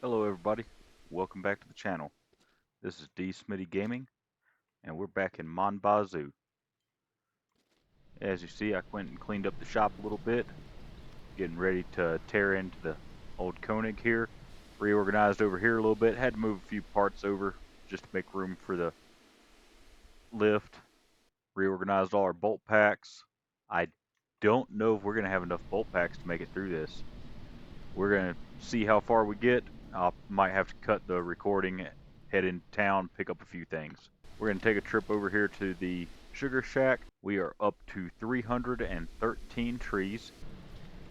Hello everybody, welcome back to the channel. This is D Smitty Gaming, and we're back in Bazou. As you see, I went and cleaned up the shop a little bit, getting ready to tear into the old Konig here. Reorganized over here a little bit, had to move a few parts over just to make room for the lift. Reorganized all our bolt packs. I don't know if we're going to have enough bolt packs to make it through this. We're going to see how far we get. I might have to cut the recording, head into town, pick up a few things. We're going to take a trip over here to the sugar shack. We are up to 313 trees.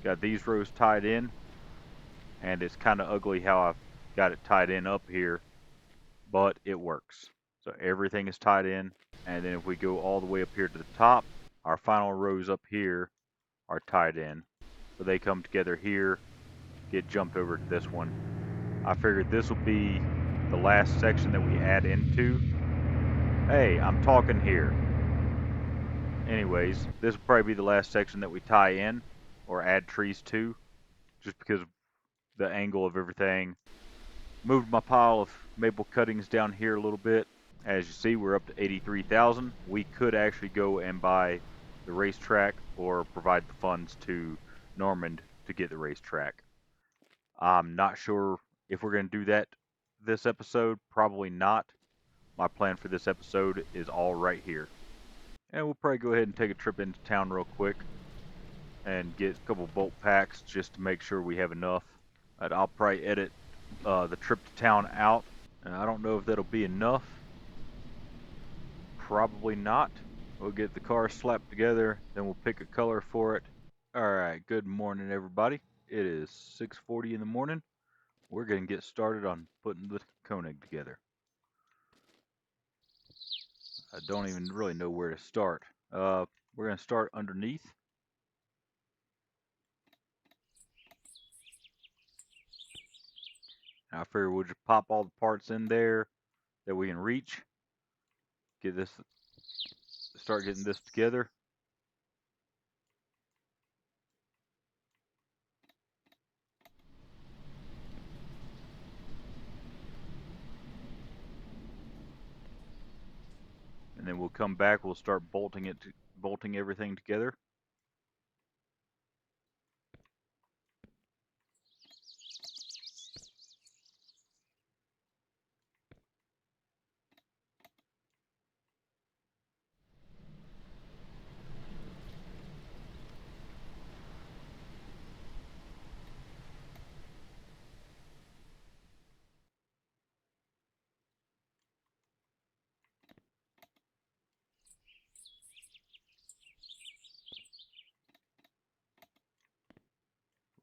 Got these rows tied in, and it's kind of ugly how I've got it tied in up here, but it works. So everything is tied in, and then if we go all the way up here to the top, our final rows up here are tied in. So they come together here, get jumped over to this one. I figured this will be the last section that we add into. Hey, I'm talking here. Anyways, this will probably be the last section that we tie in or add trees to, just because of the angle of everything. Moved my pile of maple cuttings down here a little bit. As you see, we're up to 83,000. We could actually go and buy the racetrack or provide the funds to Normand to get the racetrack. I'm not sure if we're going to do that this episode. Probably not. My plan for this episode is all right here. And we'll probably go ahead and take a trip into town real quick and get a couple bolt packs just to make sure we have enough. I'll probably edit the trip to town out. And I don't know if that'll be enough. Probably not. We'll get the car slapped together, then we'll pick a color for it. Alright, good morning everybody. It is 6:40 in the morning. We're going to get started on putting the Konig together. I don't even really know where to start. We're going to start underneath. I figure we'll just pop all the parts in there that we can reach. Start getting this together. And then we'll come back, we'll start bolting everything together.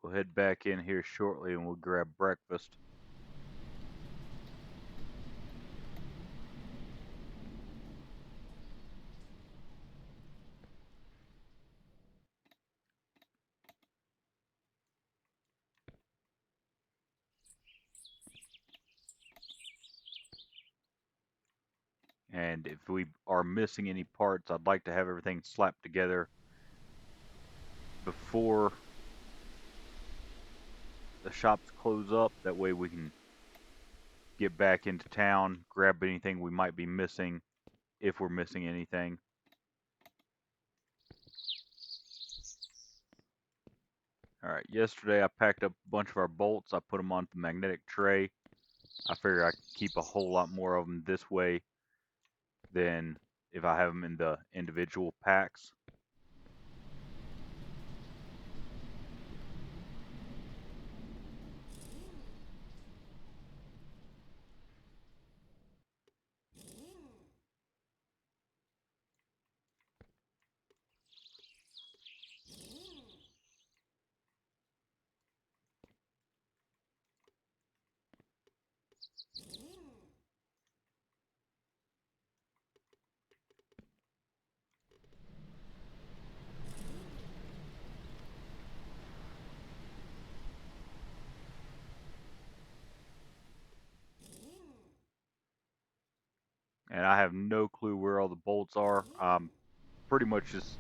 We'll head back in here shortly and we'll grab breakfast. And if we are missing any parts, I'd like to have everything slapped together before the shops close up. That way we can get back into town, grab anything we might be missing, if we're missing anything. Alright, yesterday I packed up a bunch of our bolts. I put them onto the magnetic tray. I figure I can keep a whole lot more of them this way than if I have them in the individual packs. And I have no clue where all the bolts are. I'm pretty much just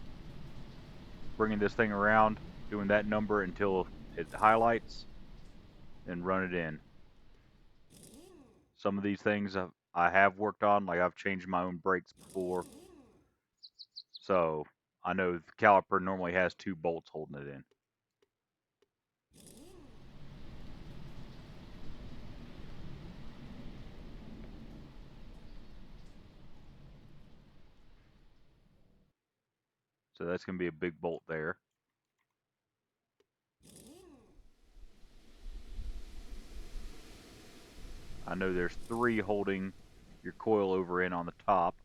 bringing this thing around, doing that number until it highlights, and run it in. Some of these things I have worked on, like I've changed my own brakes before. So I know the caliper normally has 2 bolts holding it in. So that's going to be a big bolt there. I know there's 3 holding your coilover in on the top,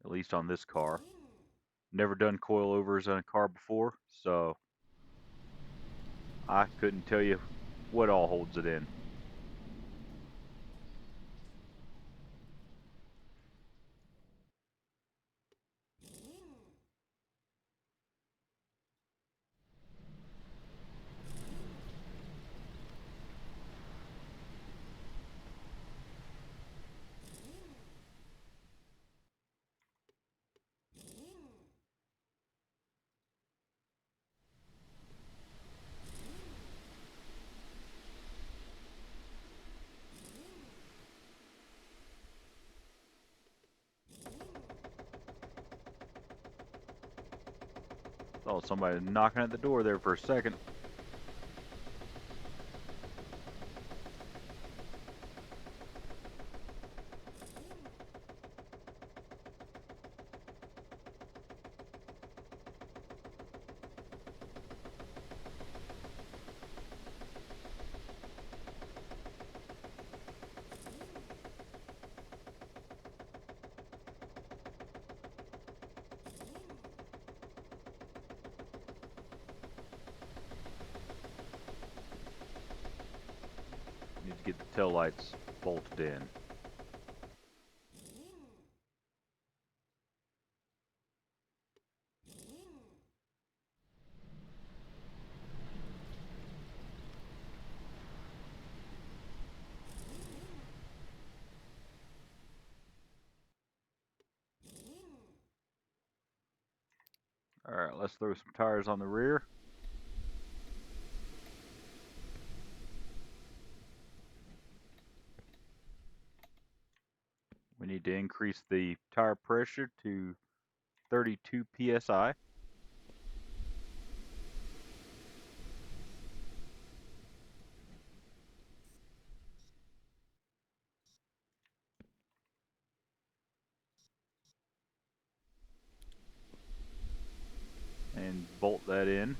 at least on this car. Never done coilovers on a car before, so I couldn't tell you what all holds it in. Thought somebody was knocking at the door there for a second. Need to get the tail lights bolted in. Alright, let's throw some tires on the rear. We need to increase the tire pressure to 32 psi. And bolt that in.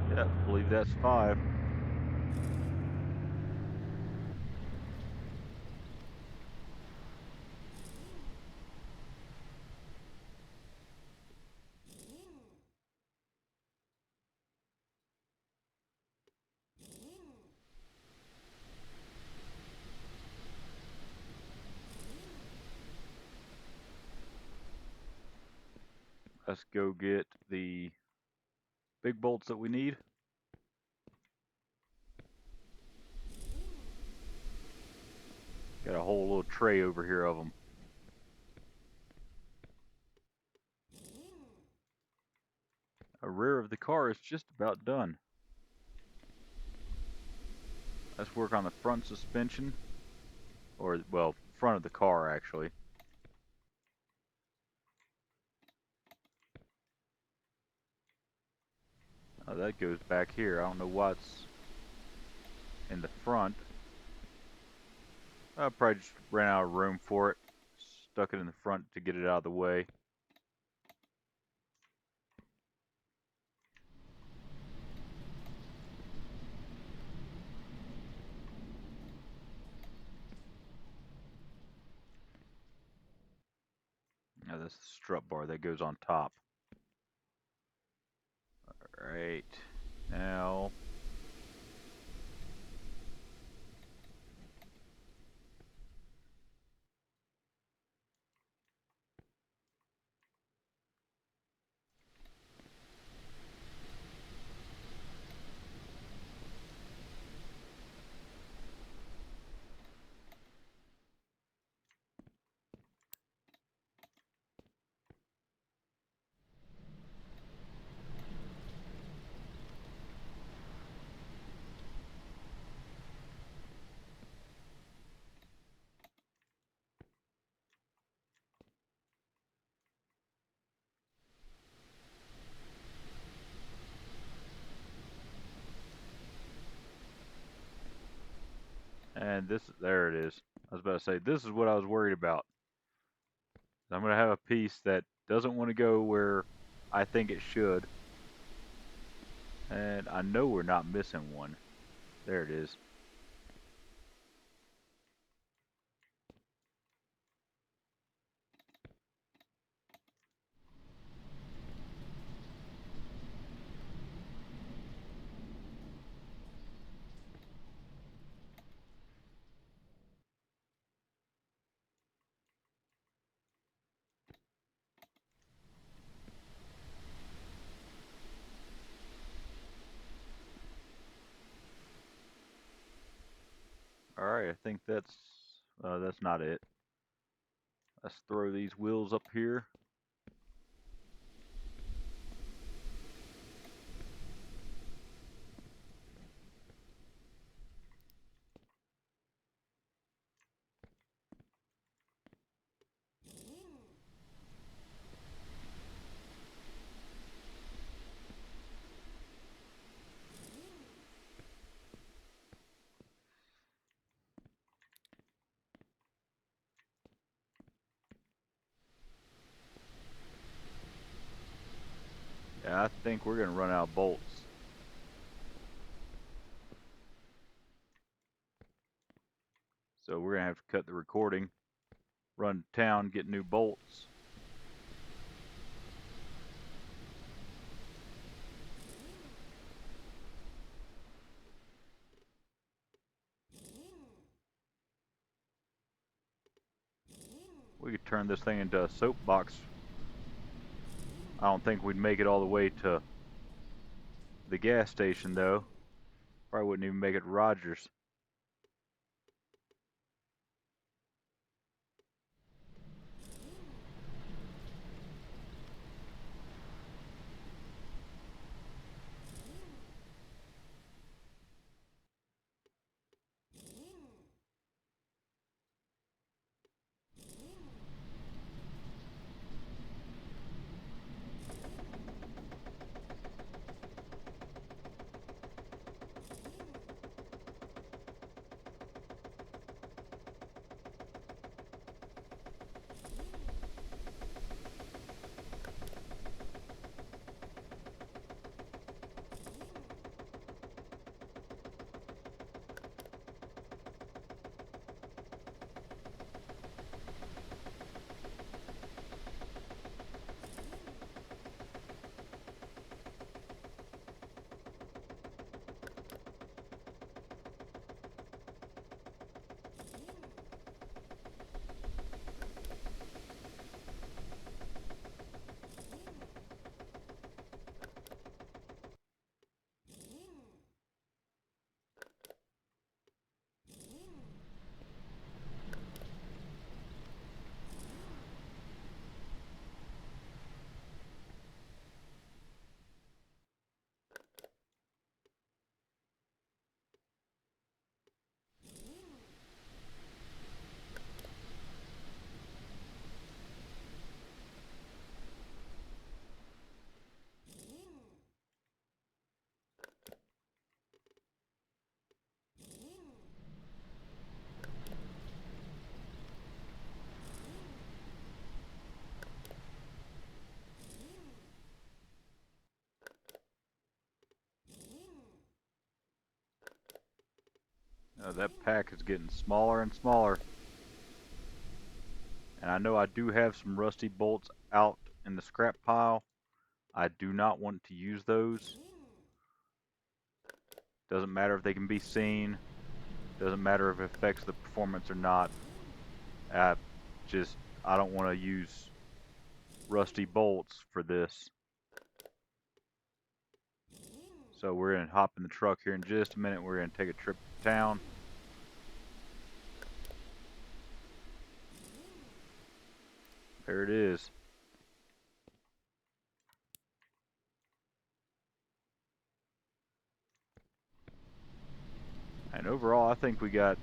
Yeah, I believe that's 5. Let's go get the big bolts that we need. Got a whole little tray over here of them. The rear of the car is just about done. Let's work on the front suspension. Or, well, front of the car, actually. Oh, that goes back here. I don't know what's in the front. I probably just ran out of room for it. Stuck it in the front to get it out of the way. Now that's the strut bar that goes on top. Alright. Now And there it is. I was about to say, this is what I was worried about. I'm going to have a piece that doesn't want to go where I think it should. And I know we're not missing one. There it is. Alright, I think that's not it. Let's throw these wheels up here. Yeah, I think we're going to run out of bolts. So we're going to have to cut the recording, run to town, get new bolts. We could turn this thing into a soapbox. I don't think we'd make it all the way to the gas station, though. Probably wouldn't even make it to Rogers. That pack is getting smaller and smaller. And I know I do have some rusty bolts out in the scrap pile. I do not want to use those. Doesn't matter if they can be seen. Doesn't matter if it affects the performance or not. I don't want to use rusty bolts for this. So we're going to hop in the truck here in just a minute. We're going to take a trip to town. There it is. And overall, I think we got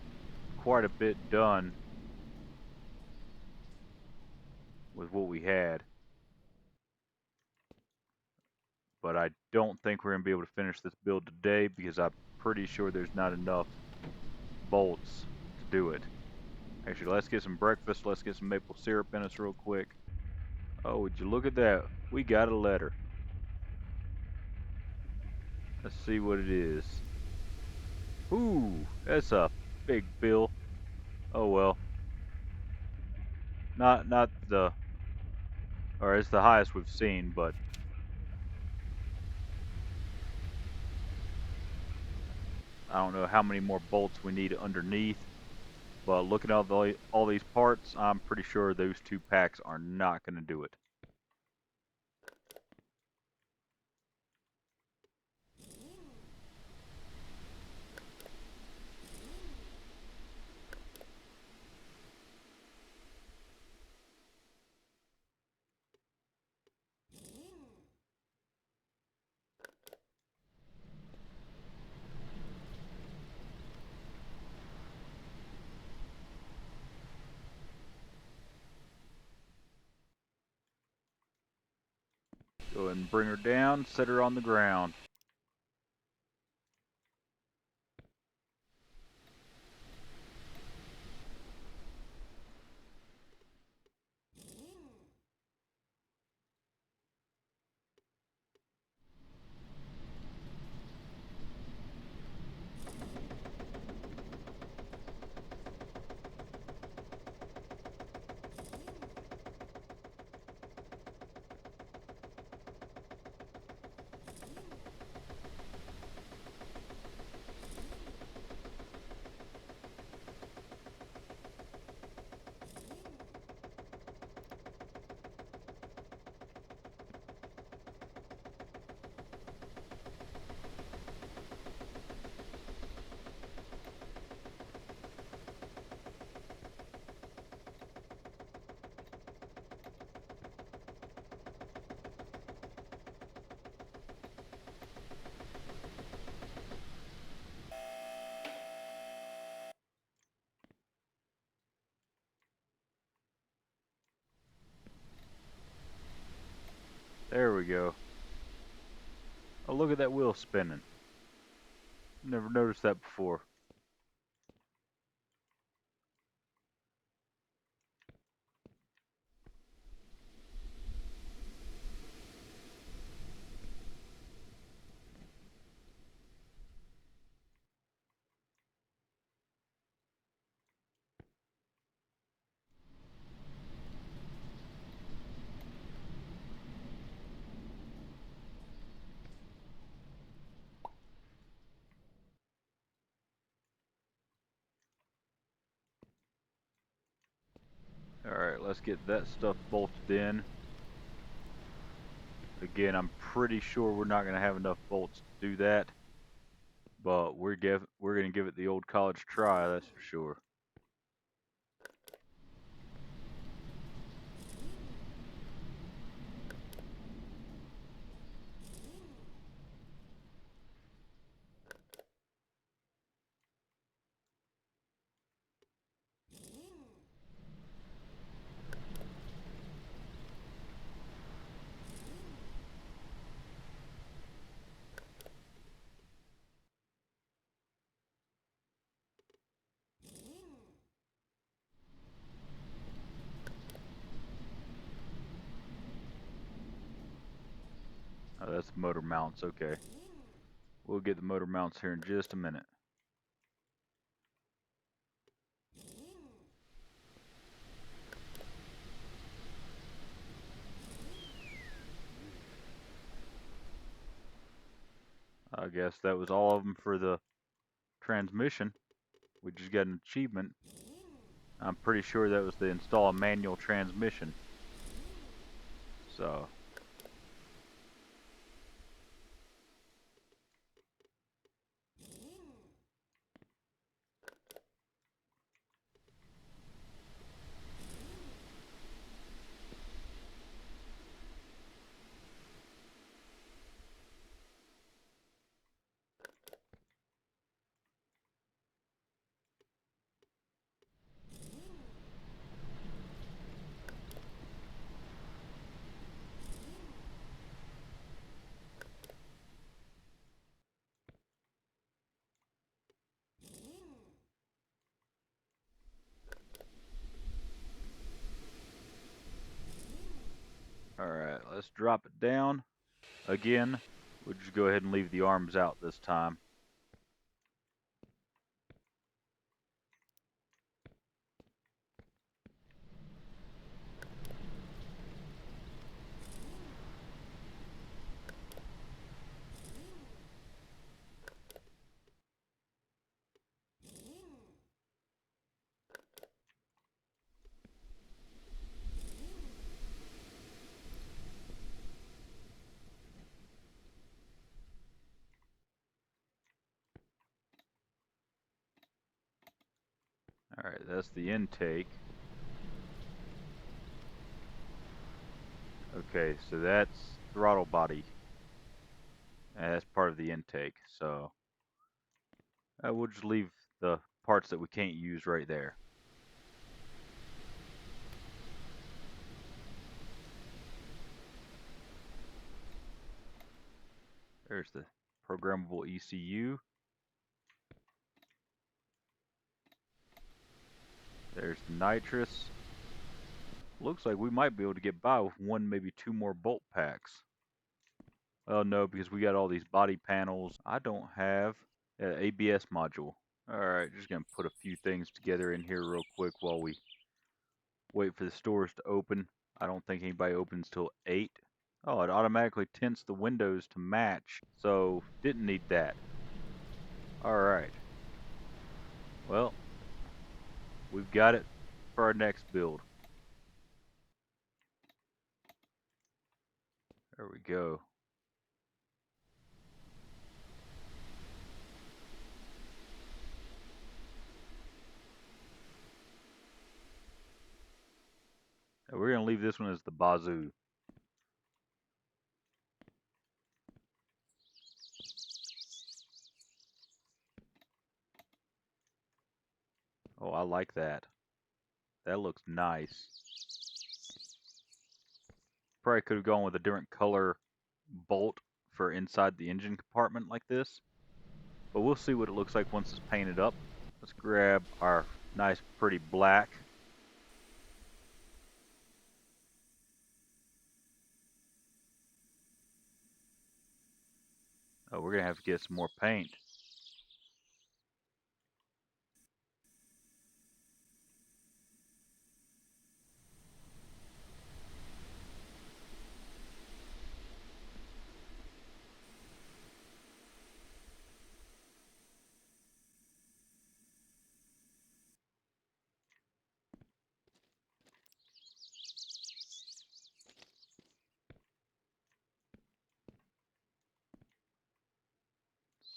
quite a bit done with what we had. But I don't think we're going to be able to finish this build today because I'm pretty sure there's not enough bolts do it. Actually, let's get some breakfast. Let's get some maple syrup in us real quick. Oh, would you look at that? We got a letter. Let's see what it is. Ooh, that's a big bill. Oh well. Not the, or it's the highest we've seen, but I don't know how many more bolts we need underneath. But looking at all these parts, I'm pretty sure those 2 packs are not going to do it. Go ahead and bring her down, set her on the ground. There we go. Oh, look at that wheel spinning. Never noticed that before. Alright, let's get that stuff bolted in. Again, I'm pretty sure we're not going to have enough bolts to do that. But we're going to give it the old college try, that's for sure. Oh, that's the motor mounts, okay. We'll get the motor mounts here in just a minute. I guess that was all of them for the transmission. We just got an achievement. I'm pretty sure that was to install a manual transmission. So, let's drop it down. Again, we'll just go ahead and leave the arms out this time. Alright, that's the intake. Okay, so that's throttle body. And that's part of the intake, so we'll just leave the parts that we can't use right there. There's the programmable ECU. There's the nitrous. Looks like we might be able to get by with one, maybe two more bolt packs. Oh no, because we got all these body panels. I don't have an ABS module. Alright, just gonna put a few things together in here real quick while we wait for the stores to open. I don't think anybody opens till 8. Oh, it automatically tints the windows to match, so didn't need that. Alright. Well, we've got it for our next build. There we go. And we're gonna leave this one as the Bazou. Oh, I like that. That looks nice. Probably could have gone with a different color bolt for inside the engine compartment like this. But we'll see what it looks like once it's painted up. Let's grab our nice pretty black. Oh, we're gonna have to get some more paint.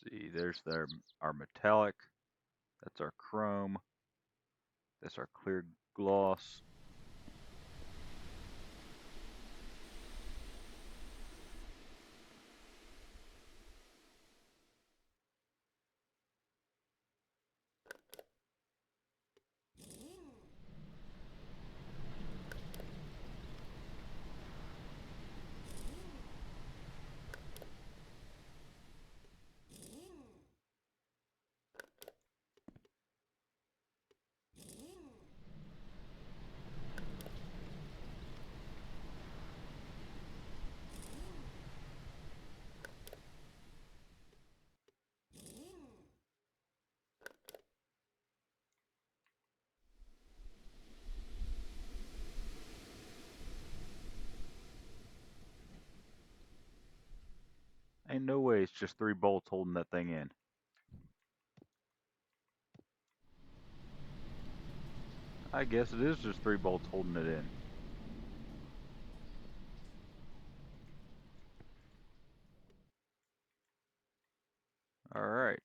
See, there's our metallic. That's our chrome. That's our clear gloss. Ain't no way it's just 3 bolts holding that thing in. I guess it is just 3 bolts holding it in. Alright.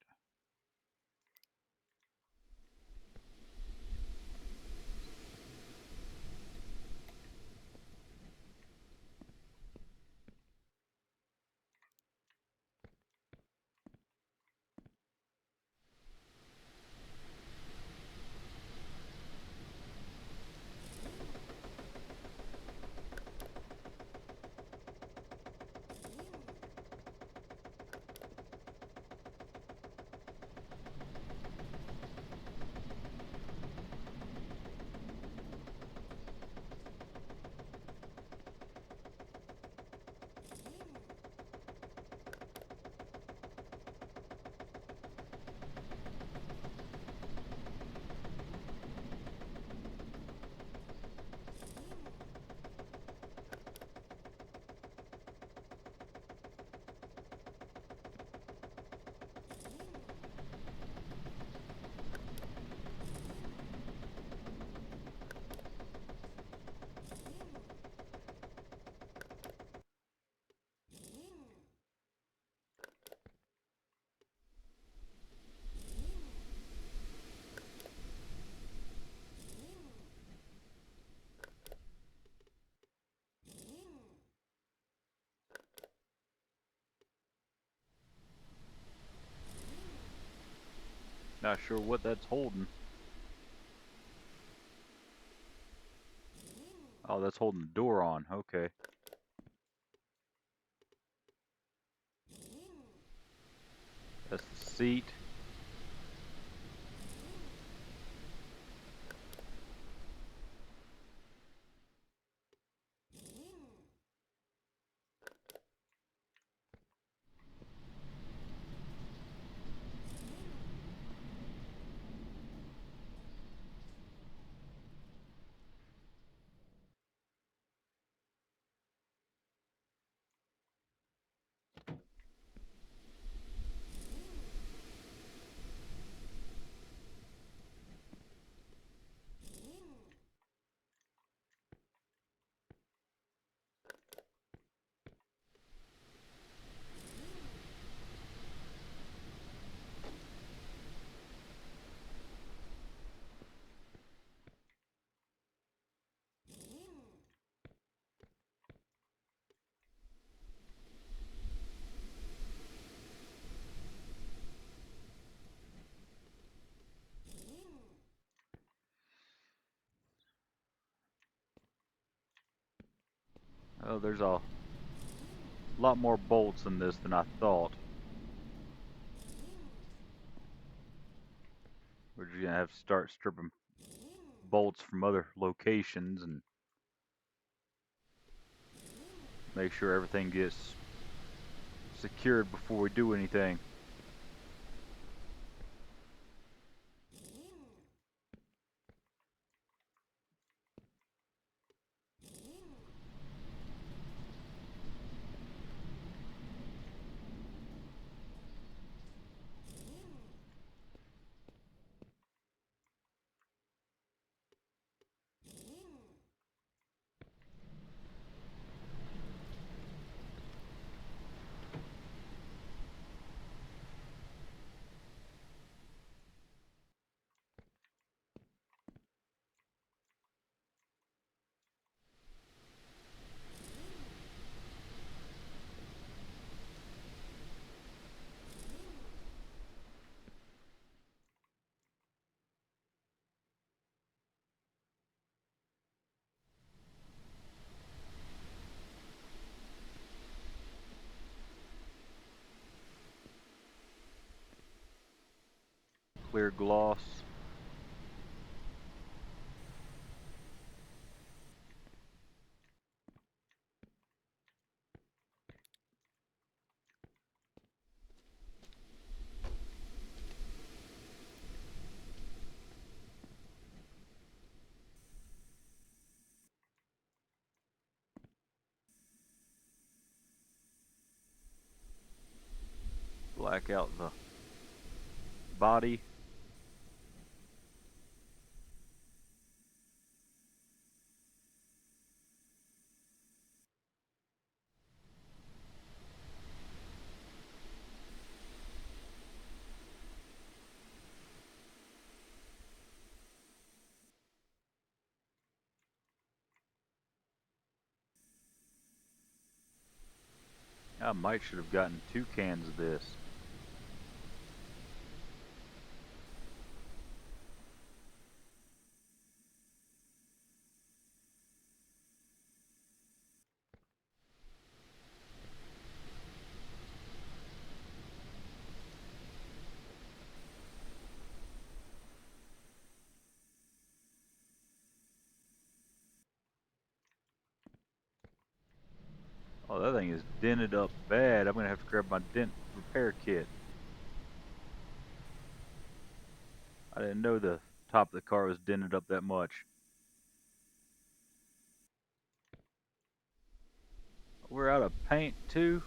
Not sure what that's holding. Oh, that's holding the door on. Okay. That's the seat. Oh, there's a lot more bolts in this than I thought. We're just gonna have to start stripping bolts from other locations and make sure everything gets secured before we do anything. Clear gloss. Black out the body. I might should have gotten 2 cans of this. Oh, that thing is dented up bad. I'm gonna have to grab my dent repair kit. I didn't know the top of the car was dented up that much. We're out of paint too.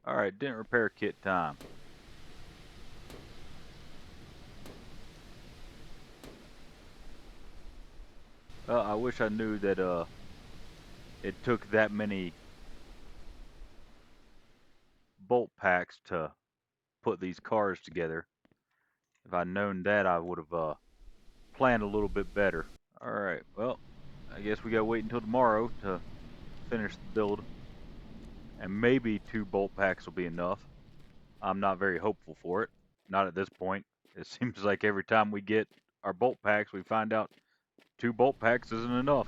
Alright, dent repair kit time. I wish I knew that it took that many bolt packs to put these cars together. If I'd known that, I would have planned a little bit better. Alright, well, I guess we gotta wait until tomorrow to finish the build. And maybe 2 bolt packs will be enough. I'm not very hopeful for it. Not at this point. It seems like every time we get our bolt packs, we find out 2 bolt packs isn't enough.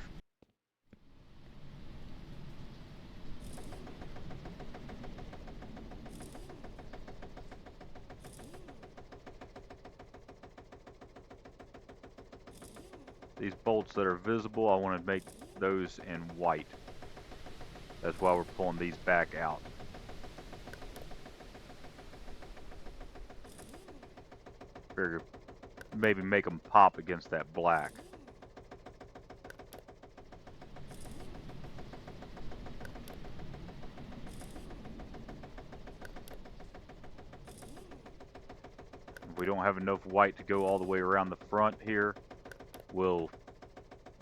These bolts that are visible, I want to make those in white. That's why we're pulling these back out. Figure maybe make them pop against that black. If we don't have enough white to go all the way around the front here, we'll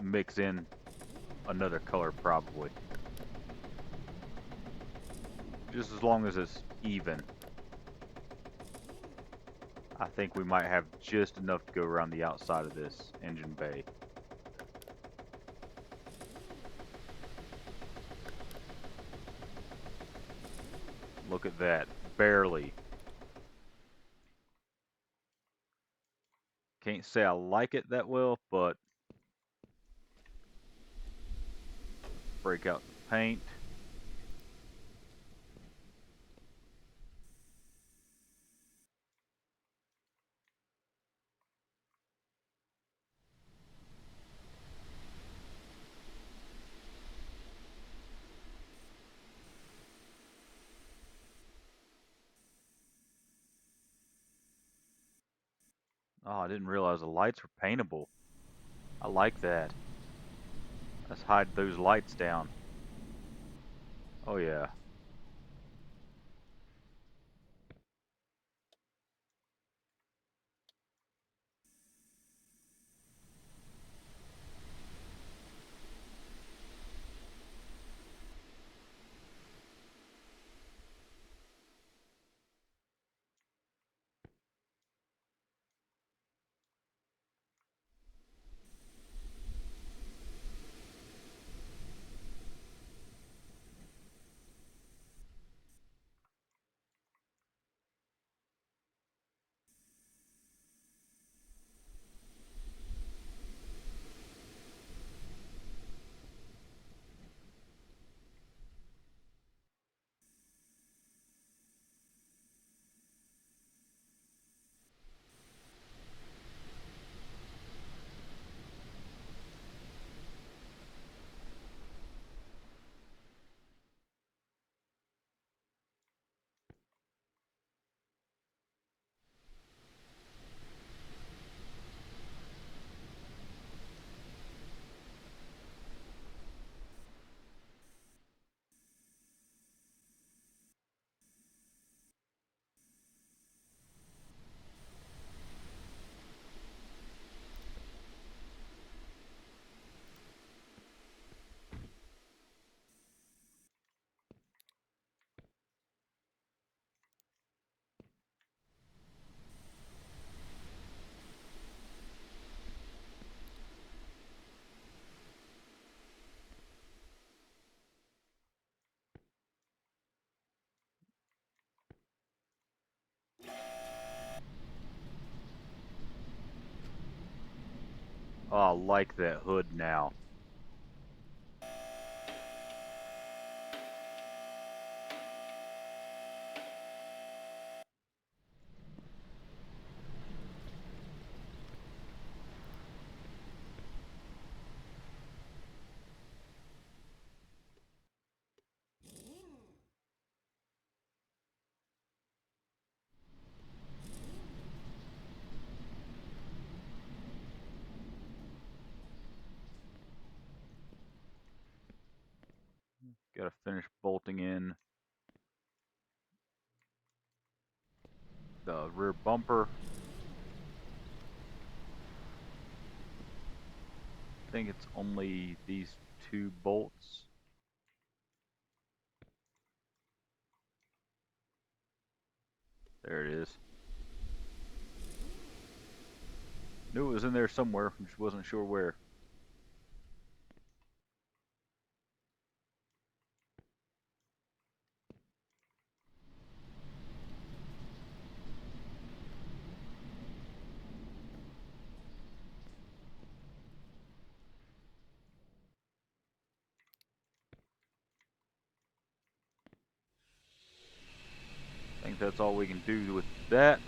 mix in another color probably. Just as long as it's even. I think we might have just enough to go around the outside of this engine bay. Look at that, barely. Can't say I like it that well, but break out the paint. Oh, I didn't realize the lights were paintable. I like that. Let's hide those lights down. Oh yeah. Oh, I like that hood now. Gotta finish bolting in the rear bumper. I think it's only these 2 bolts. There it is. Knew it was in there somewhere, just wasn't sure where. think that's all we can do with that.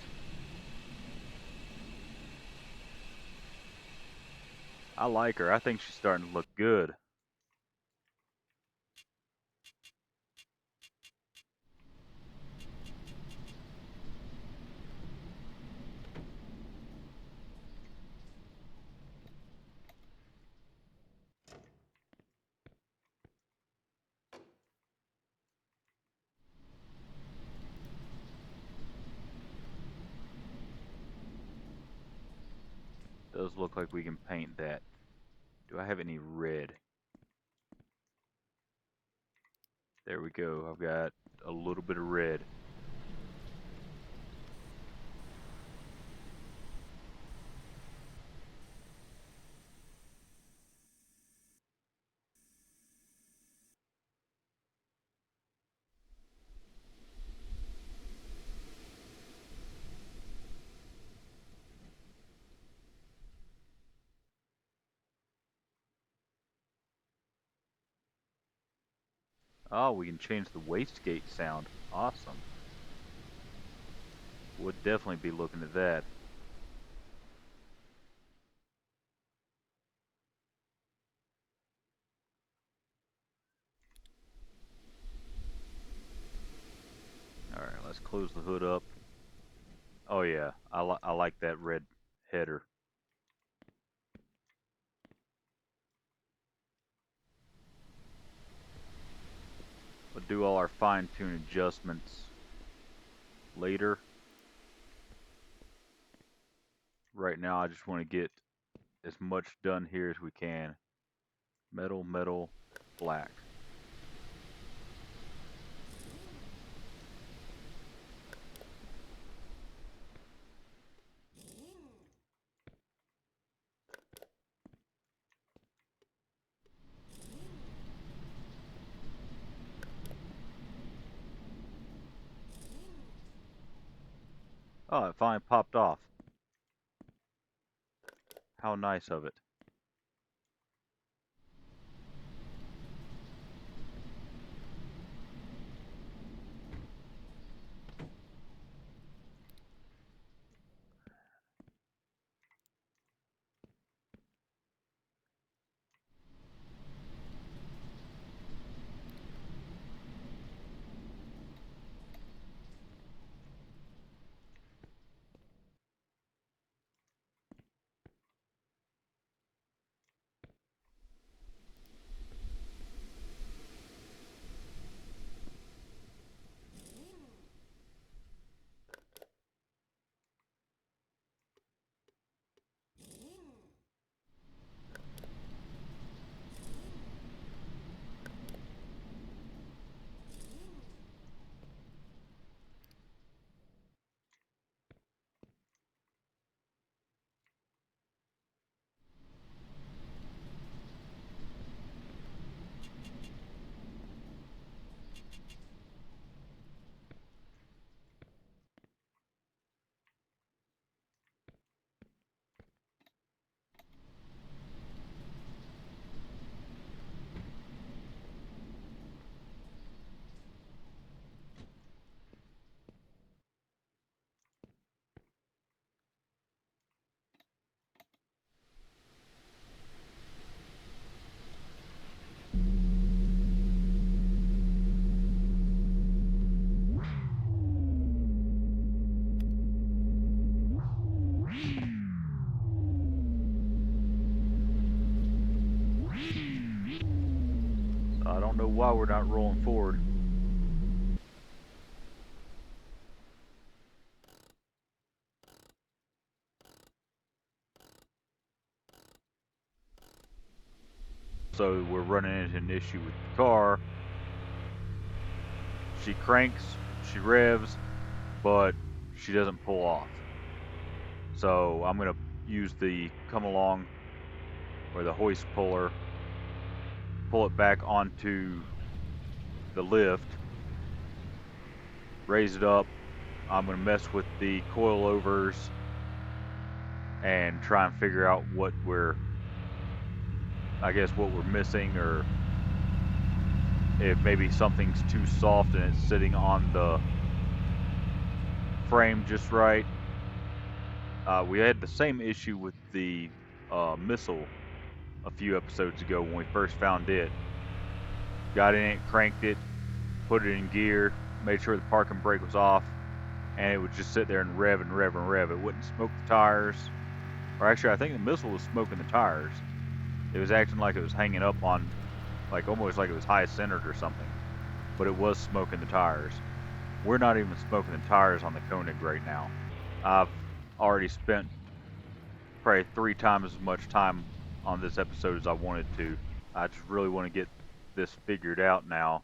I like her. I think she's starting to look good. Does look like we can paint that. Do I have any red? There we go. I've got a little bit of red. Oh, we can change the wastegate sound. Awesome. Would definitely be looking at that. Alright, let's close the hood up. Oh yeah, I like that red header. We'll do all our fine-tune adjustments later. Right now I just want to get as much done here as we can. Metal, metal, black. Oh, it finally popped off. How nice of it. So I don't know why we're not rolling forward. So we're running into an issue with the car. She cranks, she revs, but she doesn't pull off. So I'm going to use the come along or the hoist puller, pull it back onto the lift, raise it up. I'm going to mess with the coilovers and try and figure out what we're missing, or if maybe something's too soft and it's sitting on framed just right. We had the same issue with the missile a few episodes ago when we first found it. Got in it, cranked it, put it in gear, made sure the parking brake was off, and it would just sit there and rev and rev and rev. It wouldn't smoke the tires. Or actually, I think the missile was smoking the tires. It was acting like it was hanging up on, like almost like it was high centered or something. But it was smoking the tires. We're not even smoking the tires on the Konig right now. I've already spent probably 3 times as much time on this episode as I wanted to. I just really want to get this figured out now.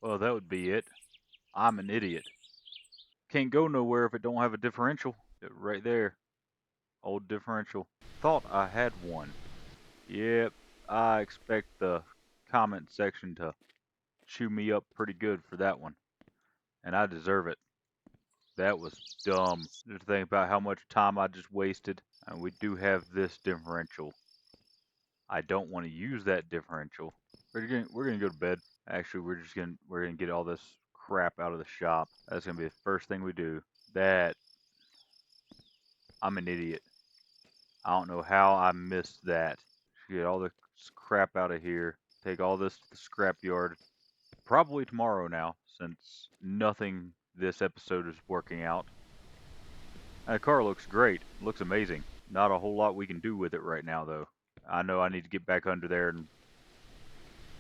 Well, that would be it. I'm an idiot. Can't go nowhere if it don't have a differential. Right there. Old differential. Thought I had one. Yep, I expect the comment section to chew me up pretty good for that one. And I deserve it. That was dumb. Just think about how much time I just wasted. And we do have this differential. I don't want to use that differential. We're gonna go to bed. Actually, we're gonna get all this crap out of the shop. That's gonna be the first thing we do. That I'm an idiot. I don't know how I missed that. Should get all the crap out of here. Take all this to the scrapyard. Probably tomorrow now, since nothing this episode is working out. And the car looks great. Looks amazing. Not a whole lot we can do with it right now, though. I know I need to get back under there and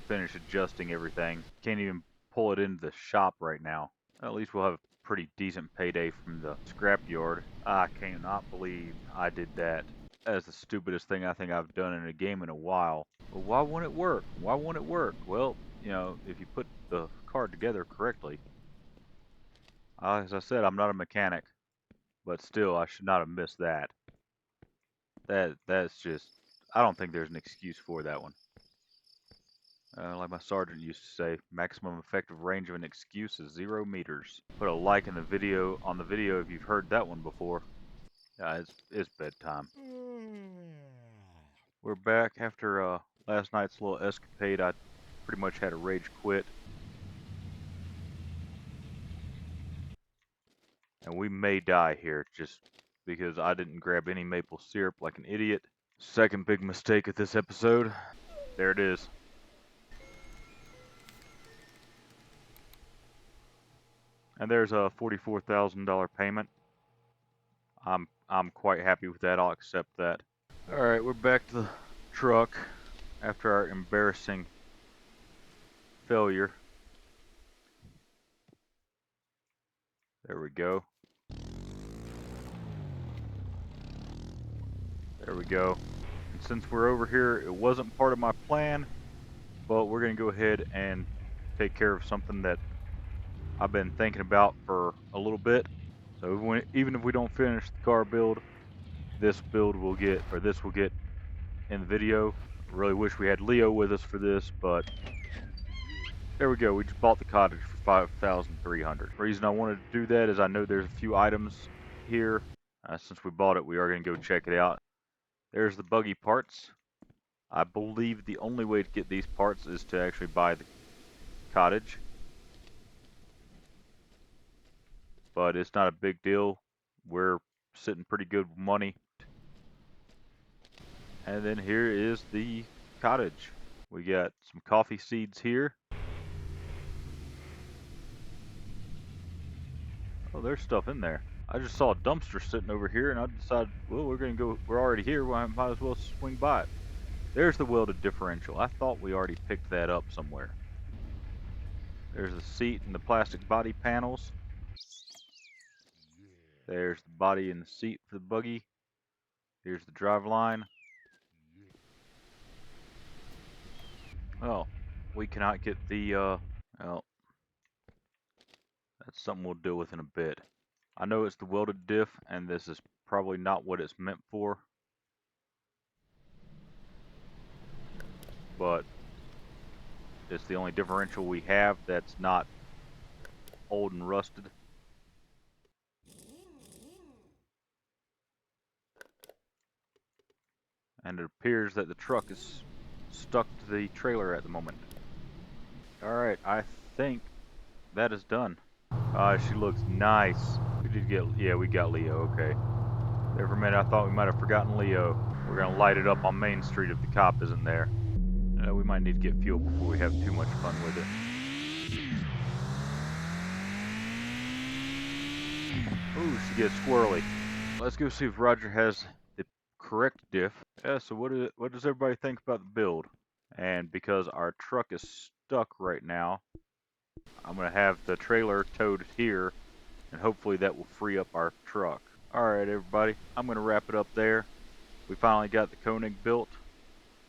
finish adjusting everything. Can't even pull it into the shop right now. At least we'll have a pretty decent payday from the scrapyard. I cannot believe I did that. That is the stupidest thing I think I've done in a game in a while. Well, why won't it work? Why won't it work? Well, you know, if you put the car together correctly. As I said, I'm not a mechanic, but still, I should not have missed that. That's just, I don't think there's an excuse for that one. Like my sergeant used to say, maximum effective range of an excuse is 0 meters. Put a like in the video on the video if you've heard that one before. It's bedtime. We're back after last night's little escapade. I pretty much had a rage quit. And we may die here just because I didn't grab any maple syrup like an idiot. Second big mistake of this episode. There it is. And there's a $44,000 payment. I'm quite happy with that. I'll accept that. All right, we're back to the truck after our embarrassing failure. There we go. There we go. And since we're over here, it wasn't part of my plan, but we're going to go ahead and take care of something that I've been thinking about for a little bit. So even if we don't finish the car build, this build will get, or this will get in the video. I really wish we had Leo with us for this, but there we go. We just bought the cottage for 5,300. The reason I wanted to do that is I know there's a few items here. Since we bought it, we are going to go check it out. There's the buggy parts. I believe the only way to get these parts is to actually buy the cottage. But it's not a big deal. We're sitting pretty good with money. And then here is the cottage. We got some coffee seeds here. Oh, there's stuff in there. I just saw a dumpster sitting over here and I decided, well, we're already here, well, I might as well swing by it. There's the welded differential. I thought we already picked that up somewhere. There's the seat and the plastic body panels. There's the body and the seat for the buggy. Here's the drive line. Oh, we cannot get the, well, that's something we'll deal with in a bit. I know it's the welded diff, and this is probably not what it's meant for. but it's the only differential we have that's not old and rusted. And it appears that the truck is stuck to the trailer at the moment. Alright, I think that is done. She looks nice. We did get, yeah, we got Leo, okay. There for a minute I thought we might have forgotten Leo. We're gonna light it up on Main Street if the cop isn't there. We might need to get fuel before we have too much fun with it. Ooh, she gets squirrely. Let's go see if Roger has the correct diff. Yeah, so what does everybody think about the build? And because our truck is stuck right now, I'm gonna have the trailer towed here, and hopefully that will free up our truck. Alright everybody, I'm gonna wrap it up there. We finally got the Konig built.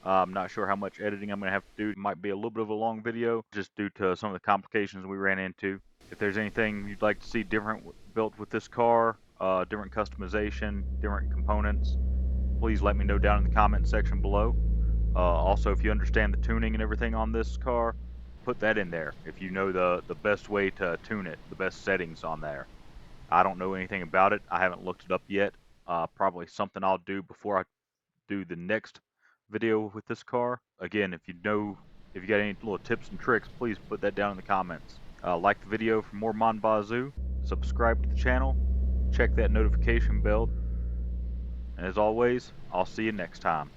I'm not sure how much editing I'm going to have to do. It might be a little bit of a long video just due to some of the complications we ran into. If there's anything you'd like to see different built with this car, different customization, different components, please let me know down in the comment section below. Also, if you understand the tuning and everything on this car, put that in there. If you know the best way to tune it, the best settings on there. I don't know anything about it. I haven't looked it up yet. Probably something I'll do before I do the next video with this car. Again, if you got any little tips and tricks, please put that down in the comments. Like the video for more Bazou, subscribe to the channel, check that notification bell, and as always, I'll see you next time.